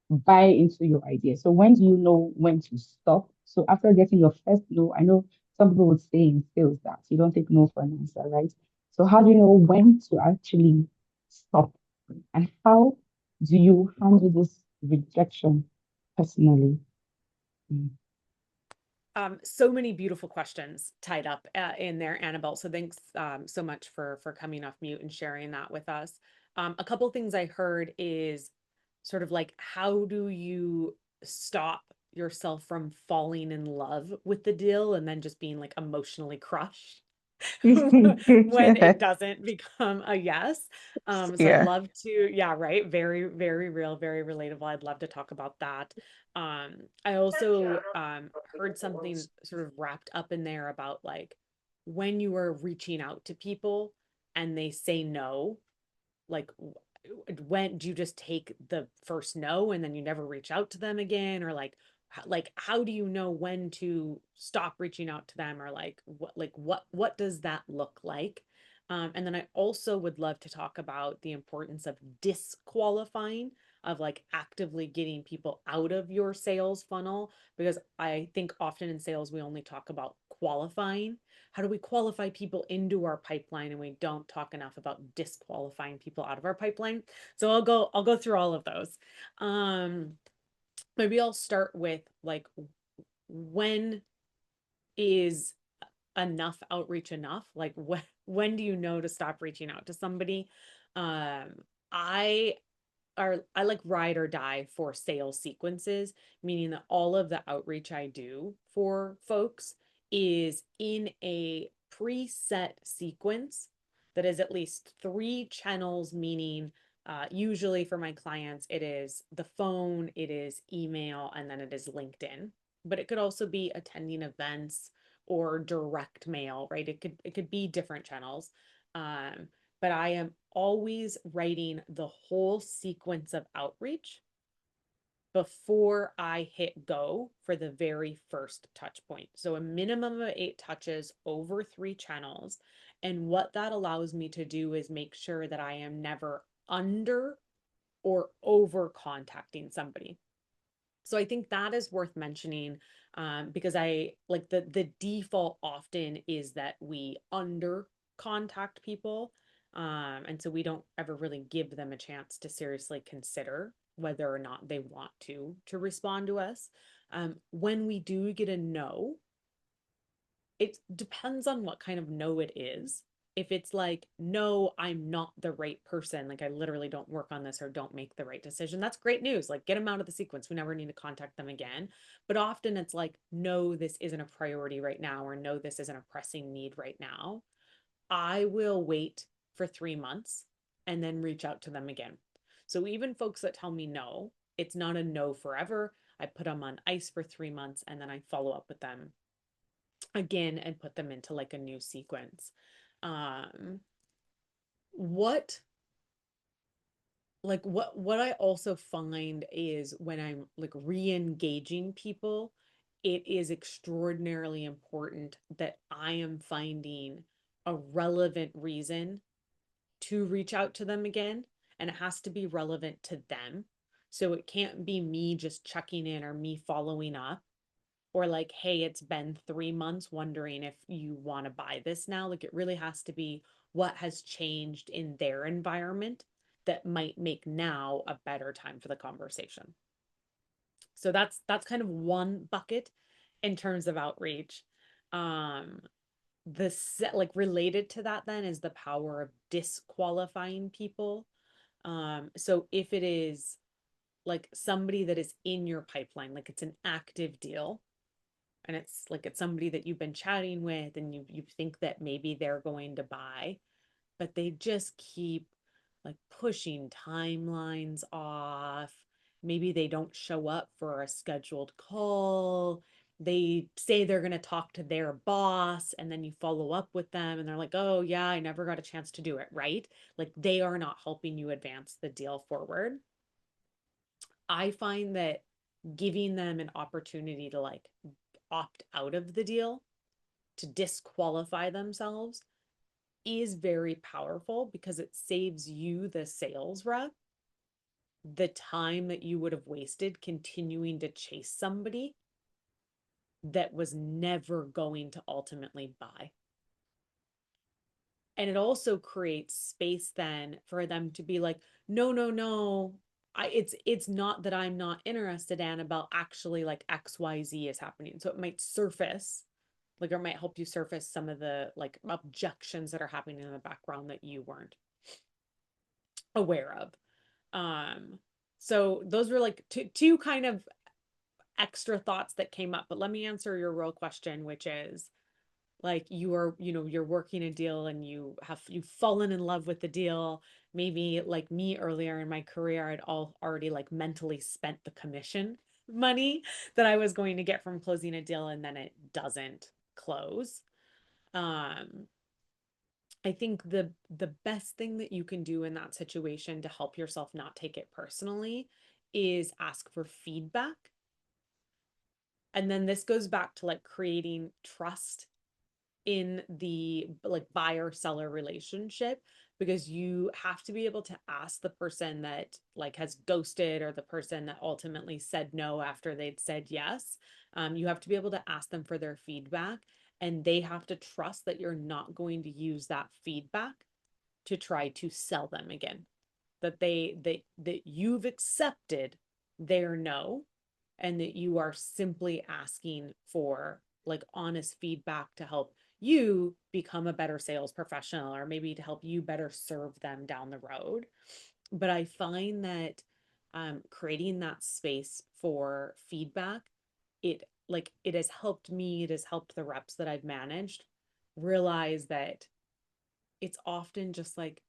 buy into your idea. So when do you know when to stop? So after getting your first no, I know some people would say in sales that you don't take no for an answer, right? So how do you know when to actually stop And how do you handle this rejection personally? Mm. So many beautiful questions tied up in there, Annabelle. So thanks so much for coming off mute and sharing that with us. A couple things I heard is sort of like, how do you stop yourself from falling in love with the deal and then just being like emotionally crushed when it doesn't become a yes. So I'd Yeah. love to, yeah, right. Very, very real, very relatable. I'd love to talk about that. I also heard something sort of wrapped up in there about like when you are reaching out to people and they say no, like when do you just take the first no and then you never reach out to them again, or like how do you know when to stop reaching out to them, or what does that look like? And then I also would love to talk about the importance of disqualifying, of like actively getting people out of your sales funnel, because I think often in sales we only talk about qualifying. How do we qualify people into our pipeline, and we don't talk enough about disqualifying people out of our pipeline? So I'll go through all of those. um Maybe I'll start with like, when is enough outreach enough? Like when do you know to stop reaching out to somebody? um I I like ride or die for sales sequences, meaning that all of the outreach I do for folks is in a preset sequence that is at least three channels, meaning usually for my clients, it is the phone, it is email, and then it is LinkedIn. But it could also be attending events or direct mail, right? It could be different channels. Um, but I am always writing the whole sequence of outreach before I hit go for the very first touch point. So a minimum of 8 touches over 3 channels. And what that allows me to do is make sure that I am never under or over contacting somebody. So I think that is worth mentioning, because I like the default often is that we under contact people. And so we don't ever really give them a chance to seriously consider whether or not they want to respond to us. When we do get a no, it depends on what kind of no it is. If it's like, no, I'm not the right person, like I literally don't work on this or don't make the right decision, that's great news. Like, get them out of the sequence. We never need to contact them again. But often it's like, no, this isn't a priority right now, or no, this isn't a pressing need right now. I will wait for 3 months and then reach out to them again. So even folks that tell me no, it's not a no forever. I put them on ice for 3 months and then I follow up with them again and put them into like a new sequence. Um, what what I also find is when I'm like re-engaging people, it is extraordinarily important that I am finding a relevant reason to reach out to them again, and it has to be relevant to them. So it can't be me just checking in or me following up, or like, hey, it's been 3 months, wondering if you want to buy this now. Like, it really has to be what has changed in their environment that might make now a better time for the conversation. So that's kind of one bucket in terms of outreach. um the set, like, related to that then is the power of disqualifying people. So if it is like somebody that is in your pipeline, like it's an active deal, and it's like it's somebody that you've been chatting with and you think that maybe they're going to buy, but they just keep like pushing timelines off. Maybe they don't show up for a scheduled call. They say they're going to talk to their boss, and then you follow up with them and they're like, oh yeah, I never got a chance to do it, right? Like, they are not helping you advance the deal forward. I find that giving them an opportunity to like opt out of the deal, to disqualify themselves, is very powerful, because it saves you, the sales rep, the time that you would have wasted continuing to chase somebody that was never going to ultimately buy. And it also creates space then for them to be like, no, no, no. It's not that I'm not interested, Annabelle. Actually, like XYZ is happening. So it might surface, like, or it might help you surface some of the like objections that are happening in the background that you weren't aware of. So those were like two kind of extra thoughts that came up. But let me answer your real question, which is, like, you are, you're working a deal and you've fallen in love with the deal. Maybe like me earlier in my career, I'd already like mentally spent the commission money that I was going to get from closing a deal, and then it doesn't close. um I think the best thing that you can do in that situation to help yourself not take it personally is ask for feedback. And then this goes back to like creating trust in the like buyer seller relationship, because you have to be able to ask the person that like has ghosted, or the person that ultimately said no after they'd said yes. You have to be able to ask them for their feedback, and they have to trust that you're not going to use that feedback to try to sell them again, that that you've accepted their no, and that you are simply asking for like honest feedback to help you become a better sales professional, or maybe to help you better serve them down the road. But I find that creating that space for feedback, it has helped me, it has helped the reps that I've managed realize that it's often just like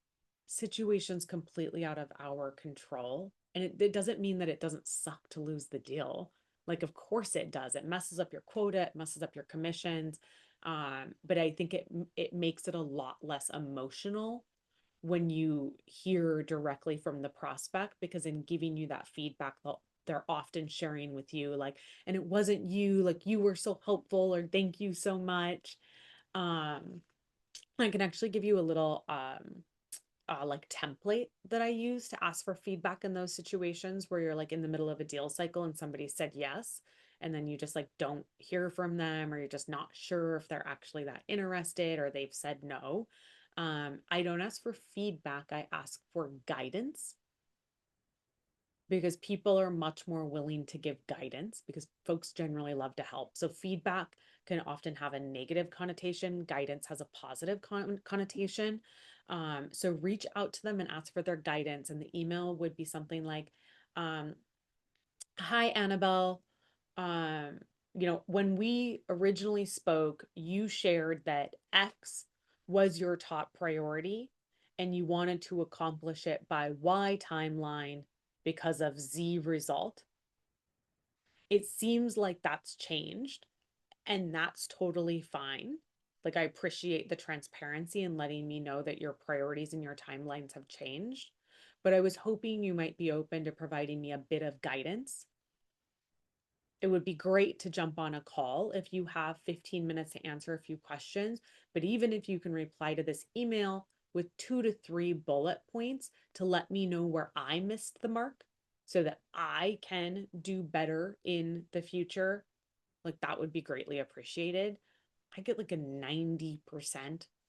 situations completely out of our control. And it doesn't mean that it doesn't suck to lose the deal. Like, of course it does. It messes up your quota, it messes up your commissions. But I think it makes it a lot less emotional when you hear directly from the prospect, because in giving you that feedback, they're often sharing with you like, and it wasn't you, like you were so helpful, or thank you so much. Um, I can actually give you a little like template that I use to ask for feedback in those situations where you're like in the middle of a deal cycle and somebody said yes, and then you just like don't hear from them, or you're just not sure if they're actually that interested, or they've said no. I don't ask for feedback, I ask for guidance, because people are much more willing to give guidance because folks generally love to help. So feedback can often have a negative connotation, guidance has a positive connotation. So reach out to them and ask for their guidance. And the email would be something like, um, hi, Annabelle. Um, when we originally spoke, you shared that X was your top priority and you wanted to accomplish it by Y timeline because of Z result. It seems like that's changed, and that's totally fine. Like, I appreciate the transparency and letting me know that your priorities and your timelines have changed. But I was hoping you might be open to providing me a bit of guidance. It would be great to jump on a call if you have 15 minutes to answer a few questions. But even if you can reply to this email with 2 to 3 bullet points to let me know where I missed the mark so that I can do better in the future, like, that would be greatly appreciated. I get like a 90%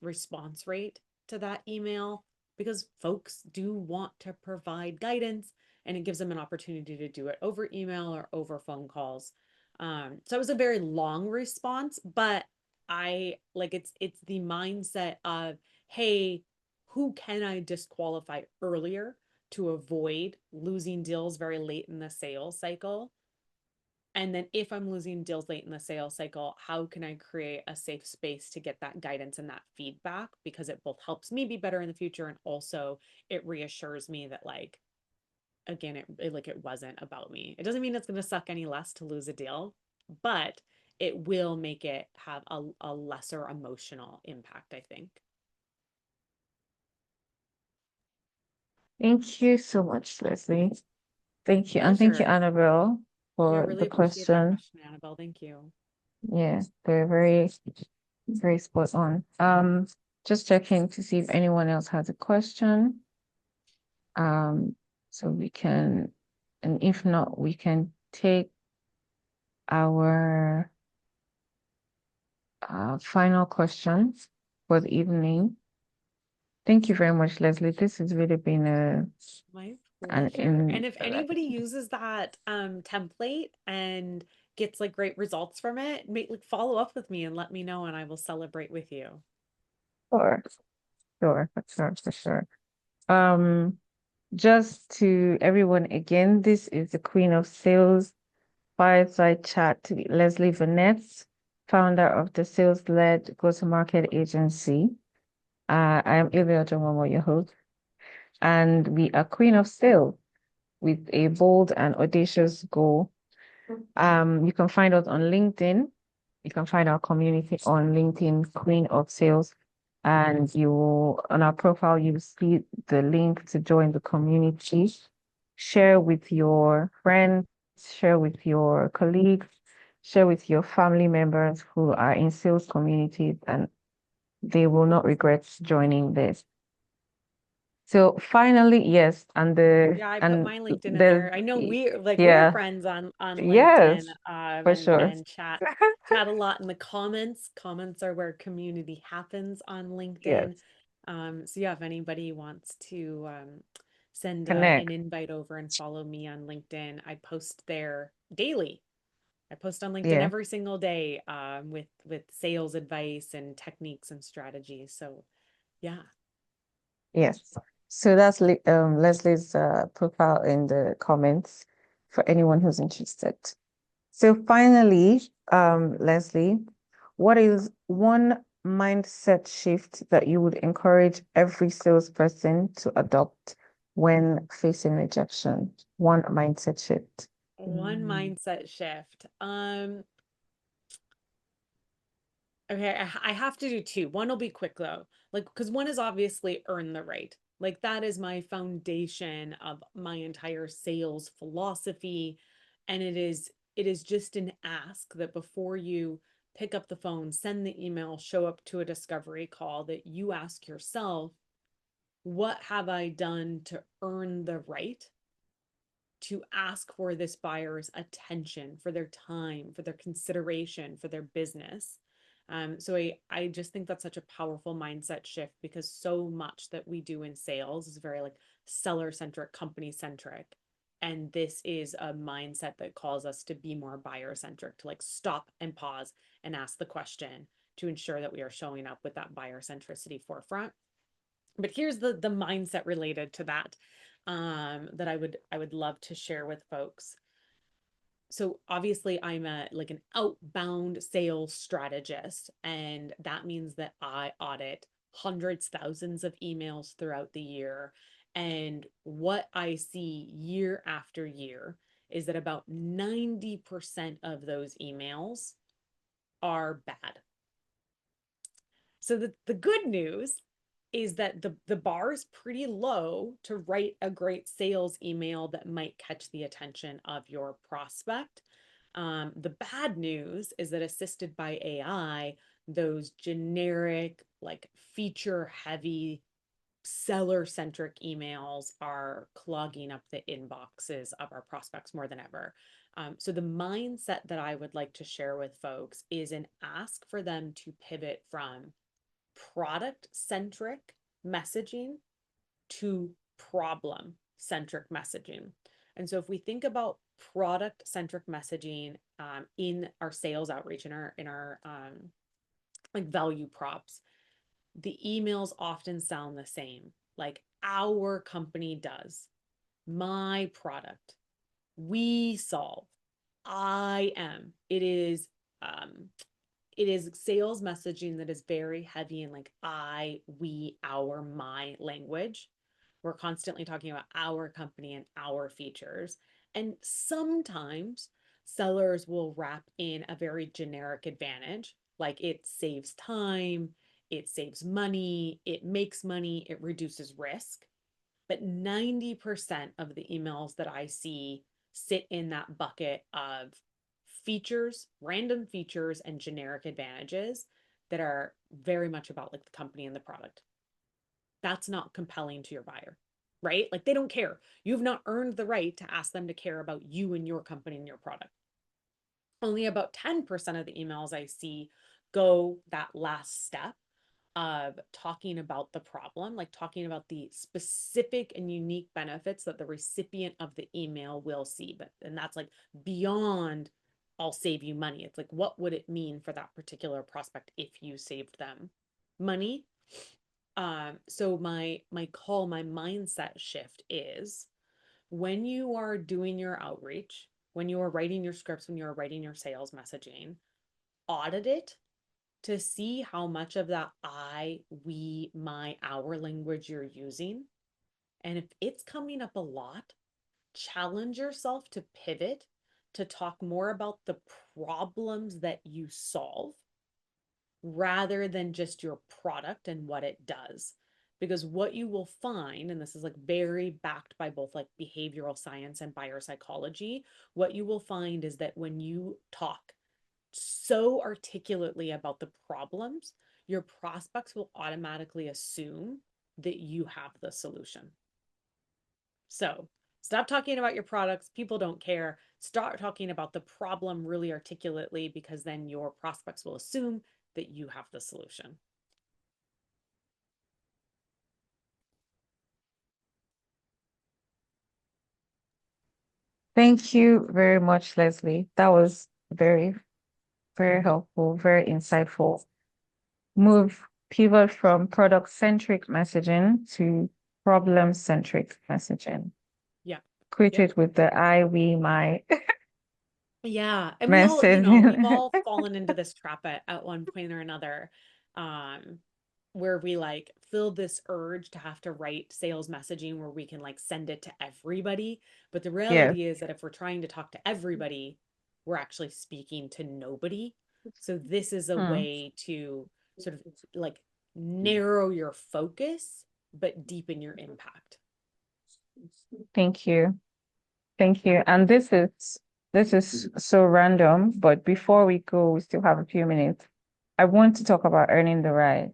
response rate to that email because folks do want to provide guidance, and it gives them an opportunity to do it over email or over phone calls. So it was a very long response, but I like, it's the mindset of, hey, who can I disqualify earlier to avoid losing deals very late in the sales cycle? And then if I'm losing deals late in the sales cycle, how can I create a safe space to get that guidance and that feedback? Because it both helps me be better in the future, and also it reassures me that, like, again, it wasn't about me. It doesn't mean it's going to suck any less to lose a deal, but it will make it have a lesser emotional impact, I think. Thank you so much, Leslie. Thank you. And thank you, Pleasure. Annabelle, Yeah, I for really the appreciate that question. question, Annabelle. Thank you. Yeah, they're very, very spot on. Just checking to see if anyone else has a question. So we can, and if not, we can take our final questions for the evening. Thank you very much, Leslie. This has really been My an pleasure. in And if anybody uses that template and gets like great results from it, like follow up with me and let me know and I will celebrate with you. sure, for sure. Um, just to everyone again, this is the Queen of Sales Fireside Chat with Leslie Venetz, founder of the sales-led go-to-market agency. I am Eleojo Momoh, your host, and we are Queen of Sales with a bold and audacious goal. You can find us on LinkedIn. You can find our community on LinkedIn, Queen of Sales, and you will, on our profile, you will see the link to join the community. Share with your friends, share with your colleagues, share with your family members who are in sales communities, and they will not regret joining this. So finally, yes, and Yeah, I put my LinkedIn in the there. I know we're yeah, friends on LinkedIn, yes, for sure. and chat a lot in the comments. Comments are where community happens on LinkedIn. Yes, So yeah, if anybody wants to send an connect. invite over and follow me on LinkedIn, I post there daily. I post on LinkedIn Yeah, every single day with sales advice and techniques and strategies. So yeah. yes. So that's Leslie's profile in the comments for anyone who's interested. So finally, Leslie, what is one mindset shift that you would encourage every salesperson to adopt when facing rejection? One mindset shift. One mindset shift. Okay, I have to do two. One will be quick though. Like, because one is obviously earn the right. Like that is my foundation of my entire sales philosophy. And it is just an ask that before you pick up the phone, send the email, show up to a discovery call, that you ask yourself, what have I done to earn the right to ask for this buyer's attention, for their time, for their consideration, for their business? So I just think that's such a powerful mindset shift, because so much that we do in sales is very like seller centric, company centric. And this is a mindset that calls us to be more buyer centric, to like stop and pause and ask the question to ensure that we are showing up with that buyer centricity forefront. But here's the mindset related to that, that I would love to share with folks. So obviously I'm an outbound sales strategist, and that means that I audit hundreds, thousands of emails throughout the year. And what I see year after year is that about 90% of those emails are bad. So the good news is that the bar is pretty low to write a great sales email that might catch the attention of your prospect. The bad news is that assisted by AI, those generic, like feature heavy, seller centric emails are clogging up the inboxes of our prospects more than ever. So the mindset that I would like to share with folks is an ask for them to pivot from product centric messaging to problem centric messaging. And so if we think about product centric messaging in our sales outreach, in our like value props, the emails often sound the same, like our company does, my product, we solve, I am. It is sales messaging that is very heavy in like I, we, our, my language. We're constantly talking about our company and our features. And sometimes sellers will wrap in a very generic advantage, like it saves time, it saves money, it makes money, it reduces risk. But 90% of the emails that I see sit in that bucket of features, random features, and generic advantages that are very much about like the company and the product. That's not compelling to your buyer, right? Like they don't care. You've not earned the right to ask them to care about you and your company and your product. Only about 10% of the emails I see go that last step of talking about the problem, like talking about the specific and unique benefits that the recipient of the email will see. And that's like beyond I'll save you money. It's like, what would it mean for that particular prospect if you saved them money? So my mindset shift is when you are doing your outreach, when you are writing your scripts, when you're writing your sales messaging, audit it to see how much of that I, we, my, our language you're using. And if it's coming up a lot, challenge yourself to pivot to talk more about the problems that you solve rather than just your product and what it does. Because what you will find, and this is like very backed by both like behavioral science and buyer psychology, what you will find is that when you talk so articulately about the problems, your prospects will automatically assume that you have the solution. So stop talking about your products. People don't care. Start talking about the problem really articulately, because then your prospects will assume that you have the solution. Thank you very much, Leslie. That was very, very helpful, very insightful. Pivot from product-centric messaging to problem-centric messaging. Yeah. Quit it with the I, we, my Yeah. And we all, message. we've all fallen into this trap at one point or another, where we like feel this urge to have to write sales messaging where we can like send it to everybody. But the Yes. reality is that if we're trying to talk to everybody, we're actually speaking to nobody. So this is a way to sort of like narrow your focus, but deepen your impact. Thank you. Thank you. And this is so random, but before we go, we still have a few minutes. I want to talk about earning the right.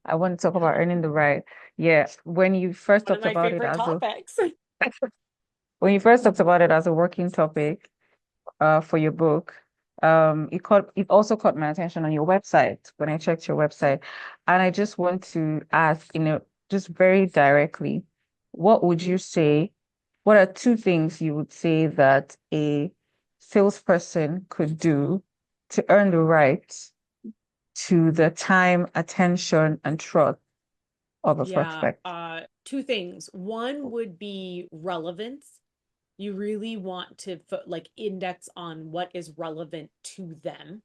I want to talk about earning the right. Yeah. When you first One of talked my about it favorite as a topics. when you first talked about it as a working topic, for your book, it also caught my attention on your website when I checked your website. And I just want to ask, just very directly, what would you say? What are two things you would say that a salesperson could do to earn the right to the time, attention, and trust of a Yeah, prospect? two things. One would be relevance. You really want to like index on what is relevant to them.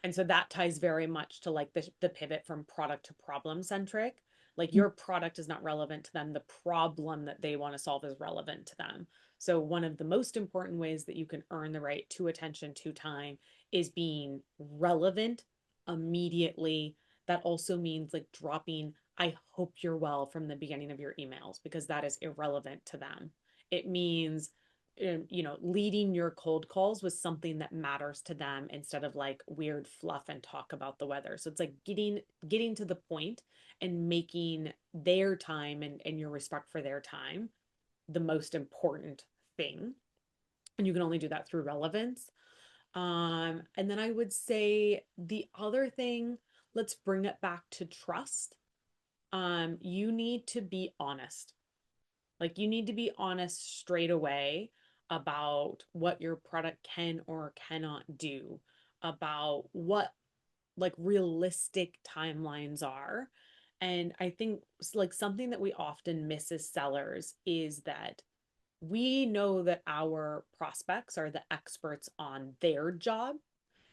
And so that ties very much to like the pivot from product to problem centric. Like your product is not relevant to them. The problem that they want to solve is relevant to them. So one of the most important ways that you can earn the right to attention to time is being relevant immediately. That also means like dropping, I hope you're well from the beginning of your emails, because that is irrelevant to them. It means leading your cold calls with something that matters to them instead of like weird fluff and talk about the weather. So it's like getting to the point and making their time and your respect for their time the most important thing. And you can only do that through relevance. And then I would say the other thing, let's bring it back to trust. You need to be honest. Like you need to be honest straight away about what your product can or cannot do, about what like realistic timelines are. And I think like something that we often miss as sellers is that we know that our prospects are the experts on their job,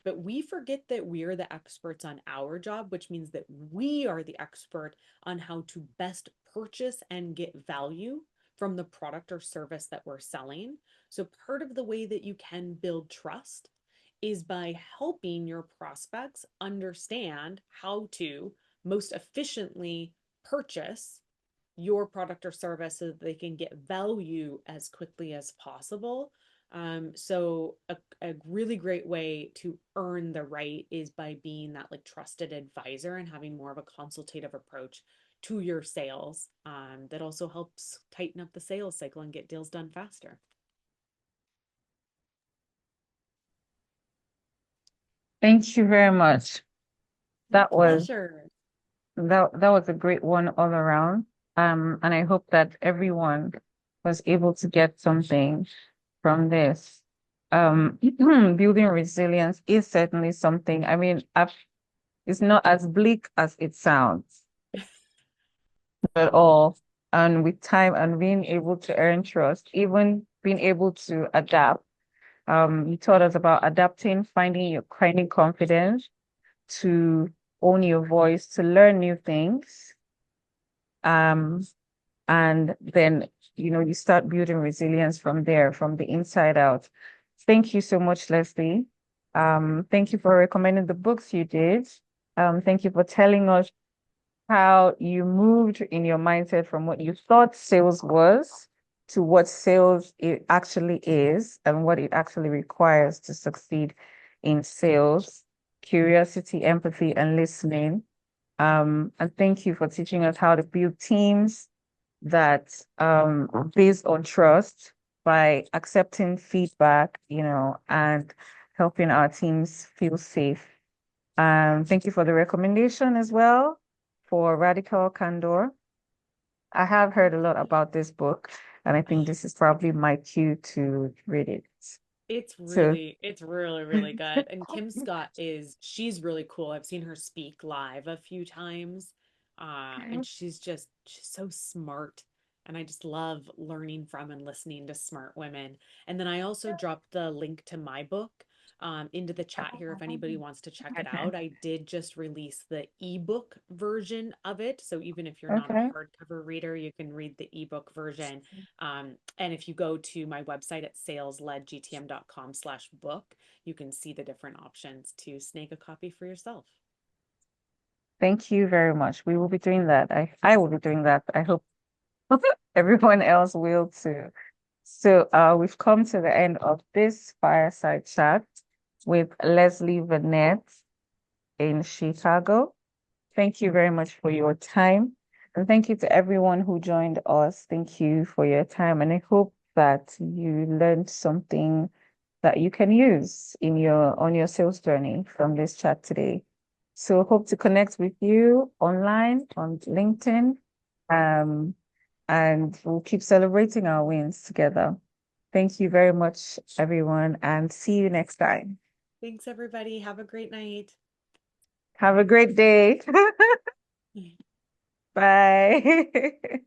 but we forget that we're the experts on our job, which means that we are the expert on how to best purchase and get value from the product or service that we're selling. So, part of the way that you can build trust is by helping your prospects understand how to most efficiently purchase your product or service so that they can get value as quickly as possible. So a really great way to earn the right is by being that like trusted advisor and having more of a consultative approach to your sales. That also helps tighten up the sales cycle and get deals done faster. Thank you very much. My That was pleasure. that was a great one all around. And I hope that everyone was able to get something from this. Building resilience is certainly something. I mean, it's not as bleak as it sounds at all. And with time and being able to earn trust, even being able to adapt. You taught us about adapting, finding confidence to own your voice, to learn new things. Um, and then, you start building resilience from there, from the inside out. Thank you so much, Leslie. Thank you for recommending the books you did. Thank you for telling us how you moved in your mindset from what you thought sales was to what sales it actually is and what it actually requires to succeed in sales. Curiosity, empathy, and listening. And thank you for teaching us how to build teams that based on trust by accepting feedback, and helping our teams feel safe. Thank you for the recommendation as well for Radical Candor. I have heard a lot about this book, and I think this is probably my cue to read it. So, It's really, really good. And Kim Scott she's really cool. I've seen her speak live a few times. And she's so smart. And I just love learning from and listening to smart women. And then I also dropped the link to my book into the chat here if anybody wants to check it okay, out. I did just release the ebook version of it. So even if you're not a okay. hardcover reader, you can read the ebook version. And if you go to my website at salesledgtm.com/book, you can see the different options to snag a copy for yourself. Thank you very much. We will be doing that. I will be doing that. I hope everyone else will too. So we've come to the end of this fireside chat with Leslie Venetz in Chicago. Thank you very much for your time. And thank you to everyone who joined us. Thank you for your time. And I hope that you learned something that you can use on your sales journey from this chat today. So hope to connect with you online on LinkedIn. And we'll keep celebrating our wins together. Thank you very much, everyone, and see you next time. Thanks, everybody. Have a great night. Have a great day. Bye.